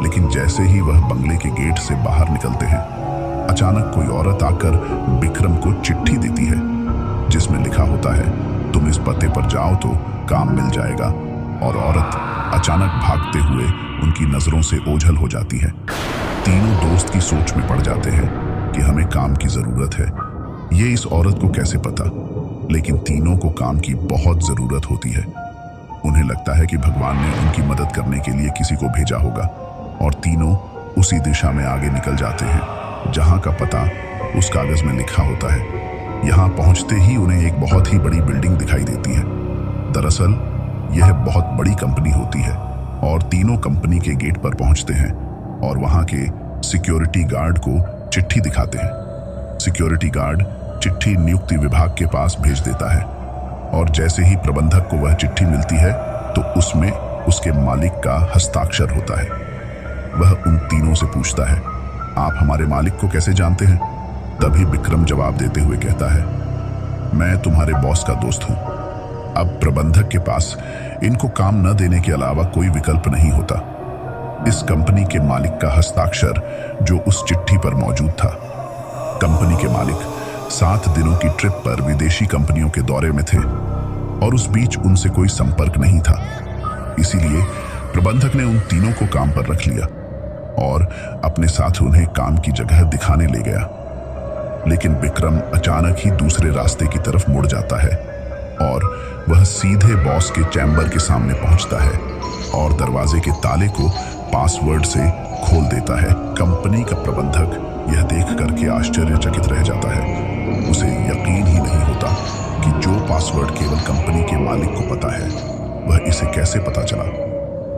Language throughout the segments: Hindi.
लेकिन जैसे ही वह बंगले के गेट से बाहर निकलते हैं, अचानक कोई औरत आकर विक्रम को चिट्ठी देती है, जिसमें लिखा होता है, तुम इस पते पर जाओ तो काम मिल जाएगा। और औरत अचानक भागते हुए उनकी नजरों से ओझल हो जाती है। तीनों दोस्त की सोच में पड़ जाते हैं कि हमें काम की जरूरत है। ये इस औरत को कैसे पता, लेकिन तीनों को काम की बहुत जरूरत होती है। उन्हें लगता है कि भगवान ने उनकी मदद करने के लिए किसी को भेजा होगा, और तीनों उसी दिशा में आगे निकल जाते हैं जहां का पता उस कागज में लिखा होता है। यहां पहुंचते ही उन्हें एक बहुत ही बड़ी बिल्डिंग दिखाई देती है। दरअसल यह बहुत बड़ी कंपनी होती है, और तीनों कंपनी के गेट पर पहुंचते हैं और वहां के सिक्योरिटी गार्ड को चिट्ठी दिखाते हैं। सिक्योरिटी गार्ड चिट्ठी नियुक्ति विभाग के पास भेज देता है, और जैसे ही प्रबंधक को वह चिट्ठी मिलती है तो उसमें उसके मालिक का हस्ताक्षर होता है। वह उन तीनों से पूछता है, आप हमारे मालिक को कैसे जानते हैं? तभी विक्रम जवाब देते हुए कहता है, मैं तुम्हारे बॉस का दोस्त हूं। अब प्रबंधक के पास इनको काम न देने के अलावा कोई विकल्प नहीं होता। इस कंपनी के मालिक का हस्ताक्षर जो उस चिट्ठी पर मौजूद था। कंपनी के मालिक 7 दिनों की ट्रिप पर विदेशी कंपनियों के दौरे में थे, और उस बीच उनसे कोई संपर्क नहीं था। इसीलिए प्रबंधक ने उन तीनों को काम पर रख लिया और अपने साथ उन्हें काम की जगह दिखाने ले गया। लेकिन विक्रम अचानक ही दूसरे रास्ते की तरफ मुड़ जाता है, और वह सीधे बॉस के चैम्बर के सामने पहुंचता है और दरवाजे के ताले को पासवर्ड से खोल देता है। कंपनी का प्रबंधक यह देख करके आश्चर्यचकित रह जाता है। उसे यकीन ही नहीं होता कि जो पासवर्ड केवल कंपनी के मालिक को पता है, वह इसे कैसे पता चला।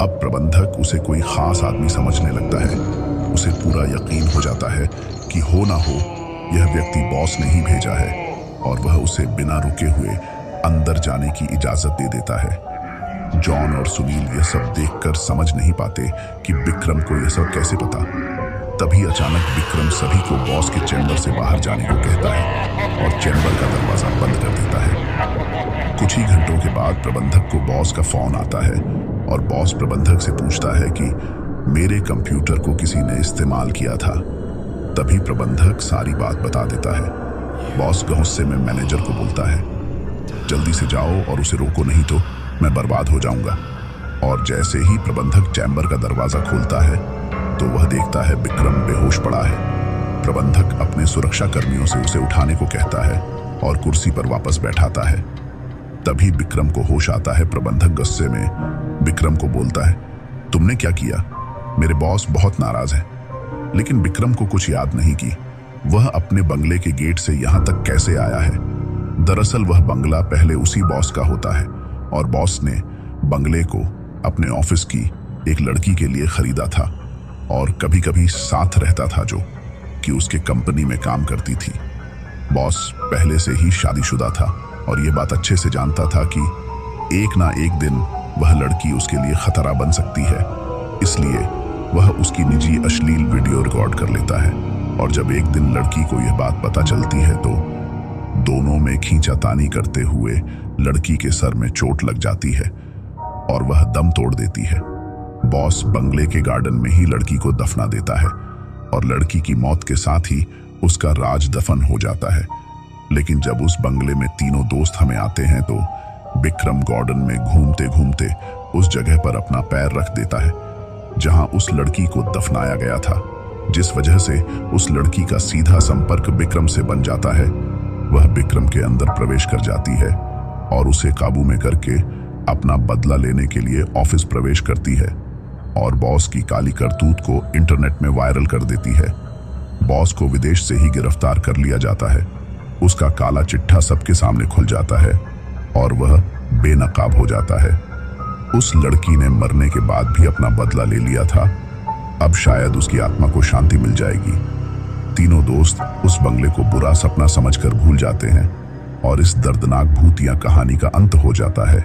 अब प्रबंधक उसे कोई खास आदमी समझने लगता है। उसे पूरा यकीन हो जाता है कि हो ना हो यह व्यक्ति बॉस ने ही भेजा है, और वह उसे बिना रुके हुए अंदर जाने की इजाजत दे देता है। जॉन और सुनील यह सब देखकर समझ नहीं पाते कि विक्रम को यह सब कैसे पता। तभी अचानक विक्रम सभी को बॉस के चैम्बर से बाहर जाने को कहता है और चैम्बर का दरवाजा बंद कर देता है। कुछ ही घंटों के बाद प्रबंधक को बॉस का फोन आता है, और बॉस प्रबंधक से पूछता है कि मेरे कंप्यूटर को किसी ने इस्तेमाल किया था। तभी प्रबंधक सारी बात बता देता है। बॉस गुस्से में मैनेजर को बोलता है, जल्दी से जाओ और उसे रोको, नहीं तो मैं बर्बाद हो जाऊंगा। और जैसे ही प्रबंधक चैम्बर का दरवाजा खोलता है तो वह देखता है विक्रम बेहोश पड़ा है। प्रबंधक अपने सुरक्षा कर्मियों से उसे उठाने को कहता है और कुर्सी पर वापस बैठाता है। तभी विक्रम को होश आता है। प्रबंधक गुस्से में विक्रम को बोलता है, तुमने क्या किया? मेरे बॉस बहुत नाराज है। लेकिन विक्रम को कुछ याद नहीं कि वह अपने बंगले के गेट से यहां तक कैसे आया है। दरअसल वह बंगला पहले उसी बॉस का होता है, और बॉस ने बंगले को अपने ऑफिस की एक लड़की के लिए खरीदा था, और कभी कभी साथ रहता था, जो कि उसके कंपनी में काम करती थी। बॉस पहले से ही शादीशुदा था और यह बात अच्छे से जानता था कि एक ना एक दिन वह लड़की उसके लिए खतरा बन सकती है। इसलिए वह उसकी निजी अश्लील वीडियो रिकॉर्ड कर लेता है, और जब एक दिन लड़की को यह बात पता चलती है तो दोनों में खींचातानी करते हुए लड़की के सर में चोट लग जाती है और वह दम तोड़ देती है। बॉस बंगले के गार्डन में ही लड़की को दफना देता है, और लड़की की मौत के साथ ही उसका राज दफन हो जाता है। लेकिन जब उस बंगले में तीनों दोस्त हमें आते हैं तो विक्रम गार्डन में घूमते घूमते उस जगह पर अपना पैर रख देता है जहां उस लड़की को दफनाया गया था, जिस वजह से उस लड़की का सीधा संपर्क विक्रम से बन जाता है। वह विक्रम के अंदर प्रवेश कर जाती है और उसे काबू में करके अपना बदला लेने के लिए ऑफिस प्रवेश करती है, और बॉस की काली करतूत को इंटरनेट में वायरल कर देती है। बॉस को विदेश से ही गिरफ्तार कर लिया जाता है। उसका काला चिट्ठा सबके सामने खुल जाता है और वह बेनकाब हो जाता है। उस लड़की ने मरने के बाद भी अपना बदला ले लिया था। अब शायद उसकी आत्मा को शांति मिल जाएगी। तीनों दोस्त उस बंगले को बुरा सपना समझकर भूल जाते हैं, और इस दर्दनाक भूतिया कहानी का अंत हो जाता है।